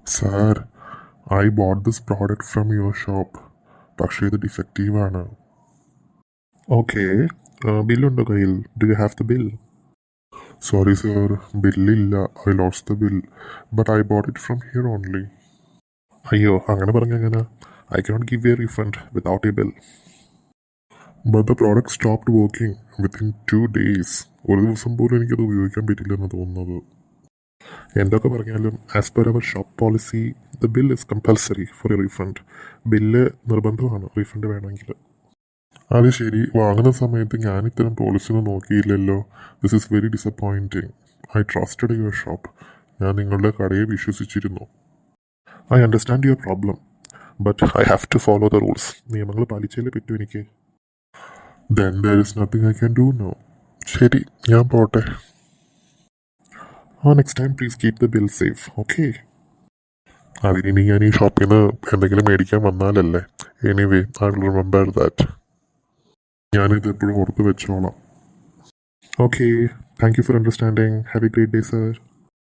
Sir, I bought this product from your shop. പക്ഷേ ഇത് ഡിഫക്റ്റീവാണ്. ഓക്കെ, ബില്ലുണ്ടോ കയ്യിൽ? Do you have the bill? Sorry sir, ബില്ലില്ല. I lost the bill, but I bought it from here only. അയ്യോ, അങ്ങനെ പറഞ്ഞെങ്ങനെ? I cannot give a refund without a bill. But the product stopped working within 2 days. ഒരു ദിവസം പോലും എനിക്കത് ഉപയോഗിക്കാൻ പറ്റില്ലെന്ന് തോന്നുന്നത്. എന്തൊക്കെ പറഞ്ഞാലും as per our shop policy the bill is compulsory for a refund. Bill നിർബന്ധമാണ് റീഫണ്ട് വേണമെങ്കിൽ. അത് ശരി, വാങ്ങുന്ന സമയത്ത് ഞാൻ ഇത്തരം പോളിസി ഒന്നും നോക്കിയില്ലല്ലോ. This is very disappointing. I trusted your shop. ഞാൻ നിങ്ങളുടെ കടയെ വിശ്വസിച്ചിരുന്നു. I understand your problem, but I have to follow the rules. നിയമങ്ങൾ പാലിച്ചല്ലേ പറ്റൂ എനിക്ക്. Then there is nothing I can do no. ശരി, ഞാൻ പോട്ടെ. Next time please keep the bill safe, okay? അതിനി ഞാൻ ഈ ഷോപ്പിൽ നിന്ന് എന്തെങ്കിലും മേടിക്കാൻ വന്നാലല്ലേ. Anyway, I will remember that. ഞാനിത് എപ്പോഴും ഓർത്ത് വെച്ചോളാം. Okay, thank you for understanding. Have a great day, sir.